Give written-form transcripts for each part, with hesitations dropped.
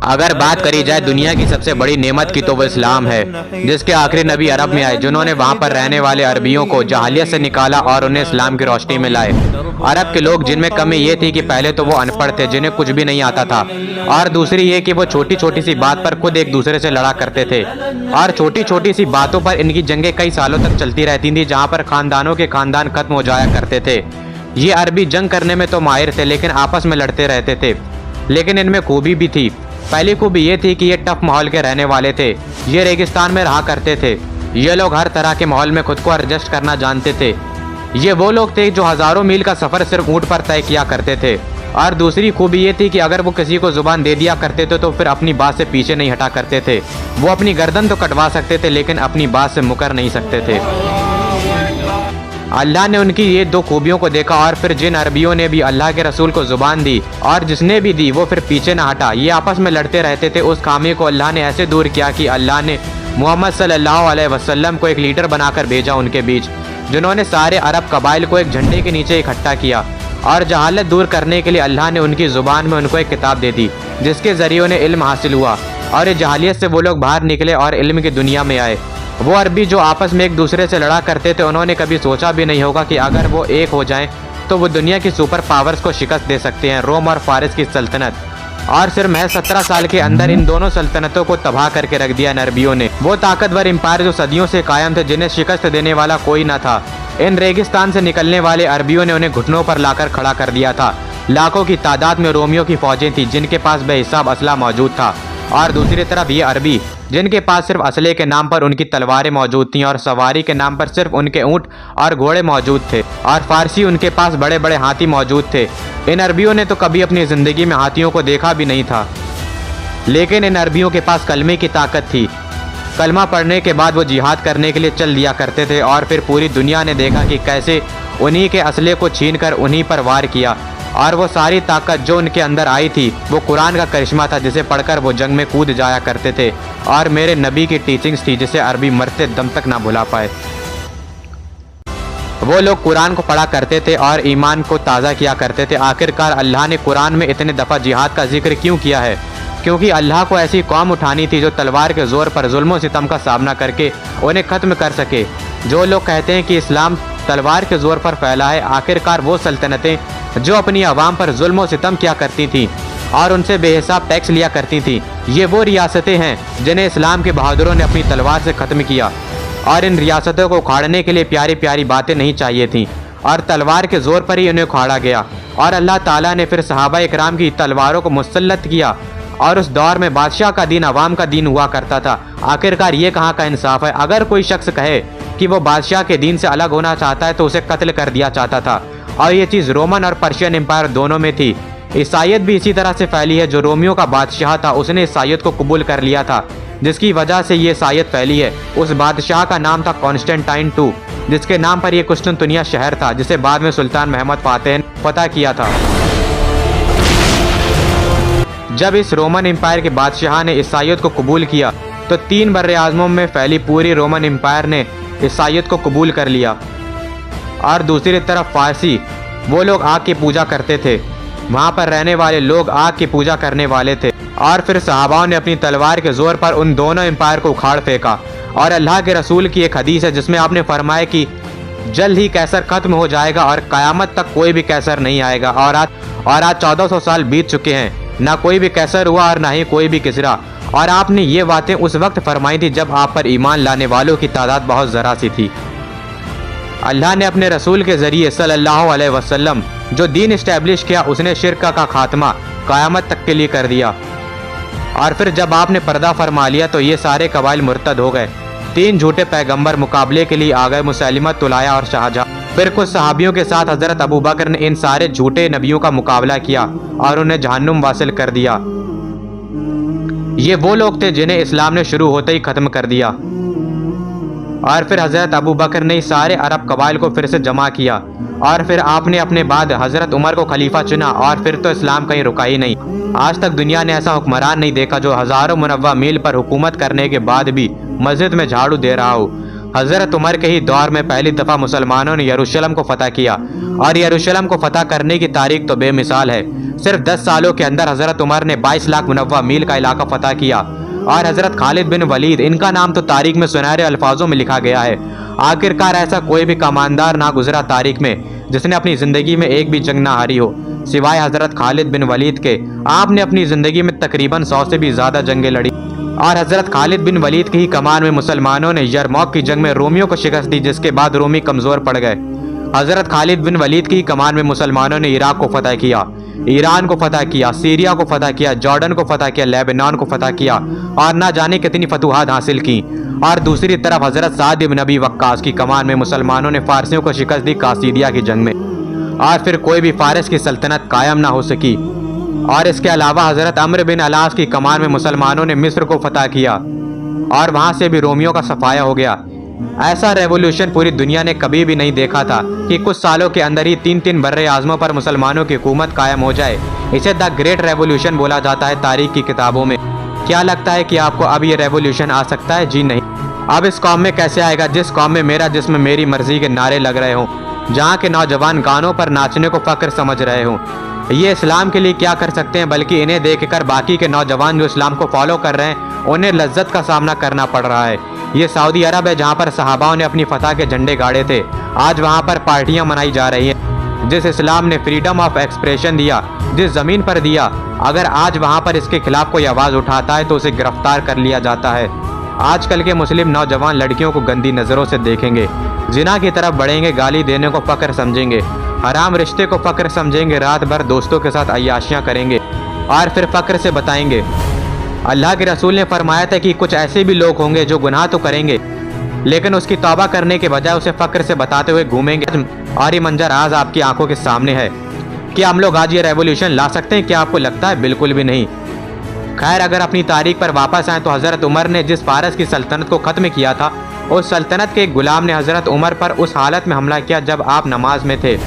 अगर बात करी जाए दुनिया की सबसे बड़ी नेमत की तो वो इस्लाम है, जिसके आखिरी नबी अरब में आए, जिन्होंने वहां पर रहने वाले अरबियों को जहालियत से निकाला और उन्हें इस्लाम की रोशनी में लाए। अरब के लोग जिनमें कमी ये थी कि पहले तो वो अनपढ़ थे, जिन्हें कुछ भी नहीं आता था, और दूसरी ये कि वो छोटी छोटी सी बात पर खुद एक दूसरे से लड़ा करते थे, और छोटी छोटी सी बातों पर इनकी जंगें कई सालों तक चलती रहती थी, जहाँ पर खानदानों के खानदान खत्म हो जाया करते थे। ये अरबी जंग करने में तो माहिर थे, लेकिन आपस में लड़ते रहते थे। लेकिन इनमें खूबी भी थी। पहली खूबी ये थी कि ये टफ माहौल के रहने वाले थे। ये रेगिस्तान में रहा करते थे। ये लोग हर तरह के माहौल में खुद को एडजस्ट करना जानते थे। ये वो लोग थे जो हजारों मील का सफर सिर्फ ऊंट पर तय किया करते थे। और दूसरी खूबी ये थी कि अगर वो किसी को जुबान दे दिया करते थे तो फिर अपनी बात से पीछे नहीं हटा करते थे। वो अपनी गर्दन तो कटवा सकते थे, लेकिन अपनी बात से मुकर नहीं सकते थे। अल्लाह ने उनकी ये दो खूबियों को देखा, और फिर जिन अरबियों ने भी अल्लाह के रसूल को जुबान दी और जिसने भी दी वो फिर पीछे न हटा, ये आपस में लड़ते रहते थे, उस खामी को अल्लाह ने ऐसे दूर किया कि अल्लाह ने मोहम्मद सल्लल्लाहु अलैहि वसल्लम को एक लीडर बनाकर भेजा उनके बीच, जिन्होंने सारे अरब कबाइल को एक झंडे के नीचे इकट्ठा किया। और जहालत दूर करने के लिए अल्लाह ने उनकी ज़ुबान में उनको एक किताब दे दी, जिसके ज़रिए उन्हें इल्म हासिल हुआ, और ये जहालियत से वो लोग बाहर निकले और इल्म की दुनिया में आए। वो अरबी जो आपस में एक दूसरे से लड़ा करते थे, उन्होंने कभी सोचा भी नहीं होगा कि अगर वो एक हो जाएं तो वो दुनिया की सुपर पावर्स को शिकस्त दे सकते हैं, रोम और फारिस की सल्तनत। और सिर्फ महज 17 साल के अंदर इन दोनों सल्तनतों को तबाह करके रख दिया इन अरबियों ने। वो ताकतवर एम्पायर जो सदियों से कायम थे, जिन्हें शिकस्त देने वाला कोई न था। इन रेगिस्तान से निकलने वाले अरबियों ने उन्हें घुटनों पर लाकर खड़ा कर दिया था। लाखों की तादाद में रोमियों की फौजें थीं, जिनके पास बेहिसाब असला मौजूद था, और दूसरी तरफ ये अरबी जिनके पास सिर्फ असले के नाम पर उनकी तलवारें मौजूद थीं और सवारी के नाम पर सिर्फ उनके ऊंट और घोड़े मौजूद थे, और फारसी उनके पास बड़े बड़े हाथी मौजूद थे। इन अरबियों ने तो कभी अपनी ज़िंदगी में हाथियों को देखा भी नहीं था, लेकिन इन अरबियों के पास कलमे की ताकत थी। कलमा पढ़ने के बाद वो जिहाद करने के लिए चल दिया करते थे, और फिर पूरी दुनिया ने देखा कि कैसे उन्हीं के असले को छीन कर उन्हीं पर वार किया। और वो सारी ताकत जो उनके अंदर आई थी वो कुरान का करिश्मा था, जिसे पढ़कर वो जंग में कूद जाया करते थे, और मेरे नबी की टीचिंग्स थी, जिसे अरबी मरते दम तक ना भुला पाए। वो लोग कुरान को पढ़ा करते थे और ईमान को ताज़ा किया करते थे। आखिरकार अल्लाह ने कुरान में इतने दफ़ा जिहाद का जिक्र क्यों किया है? क्योंकि अल्लाह को ऐसी कौम उठानी थी जो तलवार के ज़ोर पर जुल्म और सितम का सामना करके उन्हें ख़त्म कर सके। जो लोग कहते हैं कि इस्लाम तलवार के ज़ोर पर फैला है, आखिरकार वो सल्तनतें जो अपनी आवाम पर जुल्म और सितम किया करती थीं और उनसे बेहिसाब टैक्स लिया करती थीं, ये वो रियासतें हैं जिन्हें इस्लाम के बहादुरों ने अपनी तलवार से ख़त्म किया। और इन रियासतों को उखाड़ने के लिए प्यारी प्यारी बातें नहीं चाहिए थीं, और तलवार के ज़ोर पर ही उन्हें उखाड़ा गया। और अल्लाह ताला ने फिर सहाबा इकराम की तलवारों को मुसल्लत किया, और उस दौर में बादशाह का दीन अवाम का दीन हुआ करता था। आखिरकार ये कहाँ का इंसाफ है? अगर कोई शख्स कहे कि वो बादशाह के दीन से अलग होना चाहता है तो उसे कत्ल कर दिया जाता था। और ये चीज़ रोमन और पर्शियन एम्पायर दोनों में थी। ईसाईयत भी इसी तरह से फैली है। जो रोमियो का बादशाह था उसने ईसाईयत को कबूल कर लिया था, जिसकी वजह से ये ईसाईयत फैली है। उस बादशाह का नाम था कॉन्स्टेंटाइन II, जिसके नाम पर यह कुस्तुनतुनिया शहर था, जिसे बाद में सुल्तान महमद फातेह ने फतह किया था। जब इस रोमन एम्पायर के बादशाह ने ईसाईयत को कबूल किया तो 3 बर्रे आज़मों में फैली पूरी रोमन एम्पायर ने ईसाईयत को कबूल कर लिया। और दूसरी तरफ फारसी, वो लोग आग की पूजा करते थे। वहाँ पर रहने वाले लोग आग की पूजा करने वाले थे। और फिर सहाबाओं ने अपनी तलवार के जोर पर उन दोनों एम्पायर को उखाड़ फेंका। और अल्लाह के रसूल की एक हदीस है जिसमें आपने फरमाया कि जल्द ही कैसर खत्म हो जाएगा और क़यामत तक कोई भी कैसर नहीं आएगा। और आज 1400 साल बीत चुके हैं, ना कोई भी कैसर हुआ और ना ही कोई भी किसरा। और आपने ये बातें उस वक्त फरमाई थी जब आप पर ईमान लाने वालों की तादाद बहुत ज़रा सी थी। अल्लाह ने अपने रसूल के ज़रिए सल्लल्लाहु अलैहि वसल्लम जो दीन इस्टेब्लिश किया, उसने शिर्क का खात्मा क़यामत तक के लिए कर दिया। और फिर जब आपने पर्दा फरमा लिया तो ये सारे कबाइल मुर्तद हो गए। 3 झूठे पैगंबर मुकाबले के लिए आ गए, मुसैलिमा तुलाया और शाहजहां। फिर कुछ सहाबियों के साथ हज़रत अबू बकर ने इन सारे झूठे नबियों का मुकाबला किया और उन्हें जहन्नुम वासिल कर दिया। ये वो लोग थे जिन्हें इस्लाम ने शुरू होते ही ख़त्म कर दिया। और फिर हज़रत अबू बकर ने सारे अरब कबाइल को फिर से जमा किया। और फिर आपने अपने बाद हज़रत उमर को खलीफा चुना। और फिर तो इस्लाम कहीं रुका ही नहीं। आज तक दुनिया ने ऐसा हुक्मरान नहीं देखा जो हज़ारों मुनव्वा मील पर हुकूमत करने के बाद भी मस्जिद में झाड़ू दे रहा हो। हजरत उमर के ही दौर में पहली दफा मुसलमानों ने यरूशलेम को फतह किया और यरूशलेम को फतह करने की तारीख तो बेमिसाल है। सिर्फ 10 सालों के अंदर हजरत उमर ने 22 लाख मुनव्वा मील का इलाका फतह किया और हजरत खालिद बिन वलीद, इनका नाम तो तारीख में सुनहरे अल्फाजों में लिखा गया है। आखिरकार ऐसा कोई भी कमांडर ना गुजरा तारीख में जिसने अपनी जिंदगी में एक भी जंग ना हारी हो, सिवाय हजरत खालिद बिन वलीद के। आपने अपनी जिंदगी में तकरीबन 100 से भी ज्यादा जंगें लड़ी और हजरत खालिद बिन वलीद की ही कमान में मुसलमानों ने यरमौक की जंग में रोमियों को शिकस्त दी, जिसके बाद रोमी कमजोर पड़ गए। हजरत खालिद बिन वलीद की ही कमान में मुसलमानों ने इराक को फतह किया, ईरान को फतह किया, सीरिया को फतह किया, जॉर्डन को फतह किया, लेबनान को फतह किया और ना जाने कितनी फतूहात हासिल की। और दूसरी तरफ हजरत साद इब्न नबी वक्कास की कमान में मुसलमानों ने फारसियों को शिकस्त दी कासिदिया की जंग में और फिर कोई भी फारस की सल्तनत कायम ना हो सकी। और इसके अलावा हजरत अम्र बिन अलास की कमान में मुसलमानों ने मिस्र को फतह किया और वहां से भी रोमियों का सफाया हो गया। ऐसा रेवोल्यूशन पूरी दुनिया ने कभी भी नहीं देखा था कि कुछ सालों के अंदर ही 3 बर्रे आज़मों पर मुसलमानों की हुकूमत कायम हो जाए। इसे द ग्रेट रेवोल्यूशन बोला जाता है तारीख की किताबों में। क्या लगता है कि आपको अब ये रेवोल्यूशन आ सकता है? जी नहीं। अब इस कौम में कैसे आएगा जिस कौम में मेरा जिस्म मेरी मर्जी के नारे लग रहे हों, जहाँ के नौजवान गानों पर नाचने को फख्र समझ रहे हों। ये इस्लाम के लिए क्या कर सकते हैं, बल्कि इन्हें देखकर बाकी के नौजवान जो इस्लाम को फॉलो कर रहे हैं उन्हें लज्जत का सामना करना पड़ रहा है। ये सऊदी अरब है जहाँ पर सहाबाओं ने अपनी फतह के झंडे गाड़े थे, आज वहाँ पर पार्टियाँ मनाई जा रही हैं। जिस इस्लाम ने फ्रीडम ऑफ एक्सप्रेशन दिया, जिस जमीन पर दिया, अगर आज वहाँ पर इसके खिलाफ कोई आवाज़ उठाता है तो उसे गिरफ्तार कर लिया जाता है। आजकल के मुस्लिम नौजवान लड़कियों को गंदी नज़रों से देखेंगे, जिना की तरफ बढ़ेंगे, गाली देने को फख्र समझेंगे, हराम रिश्ते को फख्र समझेंगे, रात भर दोस्तों के साथ अय्याशियाँ करेंगे और फिर फख्र से बताएंगे। अल्लाह के रसूल ने फरमाया था कि कुछ ऐसे भी लोग होंगे जो गुनाह तो करेंगे लेकिन उसकी तौबा करने के बजाय उसे फख्र से बताते हुए घूमेंगे। और ये मंजर आज आपकी आंखों के सामने है। क्या हम लोग आज ये रेवोल्यूशन ला सकते हैं? क्या आपको लगता है? बिल्कुल भी नहीं। खैर, अगर अपनी तारीख पर वापस आए तो हजरत उमर ने जिस फारस की सल्तनत को खत्म किया था, उस सल्तनत के एक गुलाम ने हजरत उमर पर उस हालत में हमला किया जब आप नमाज में थे।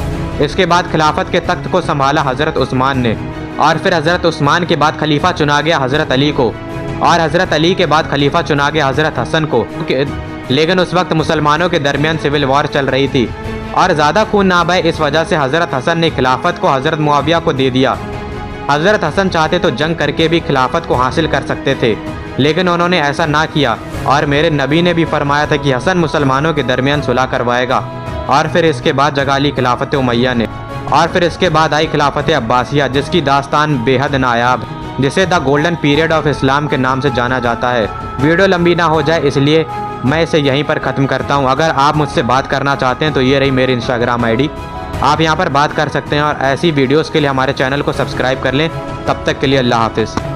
इसके बाद खिलाफत के तख्त को संभाला हजरत उस्मान ने और फिर हजरत उस्मान के बाद खलीफा चुना गया हजरत अली को और हजरत अली के बाद खलीफा चुना गया हजरत हसन को। लेकिन उस वक्त मुसलमानों के दरमियान सिविल वॉर चल रही थी और ज़्यादा खून ना बहे, इस वजह से हजरत हसन ने खिलाफत को हजरत मुआविया को दे दिया। हजरत हसन चाहते तो जंग करके भी खिलाफत को हासिल कर सकते थे, लेकिन उन्होंने ऐसा ना किया और मेरे नबी ने भी फरमाया था कि हसन मुसलमानों के दरमियान सुलह करवाएगा। और फिर इसके बाद जगा ली खिलाफत उमैया ने और फिर इसके बाद आई खिलाफत अब्बासिया, जिसकी दास्तान बेहद नायाब, जिसे the golden period of Islam के नाम से जाना जाता है। वीडियो लंबी ना हो जाए इसलिए मैं इसे यहीं पर ख़त्म करता हूँ। अगर आप मुझसे बात करना चाहते हैं तो ये रही मेरी इंस्टाग्राम आईडी, आप यहाँ पर बात कर सकते हैं और ऐसी वीडियोस के लिए हमारे चैनल को सब्सक्राइब कर लें। तब तक के लिए अल्लाह हाफिज़।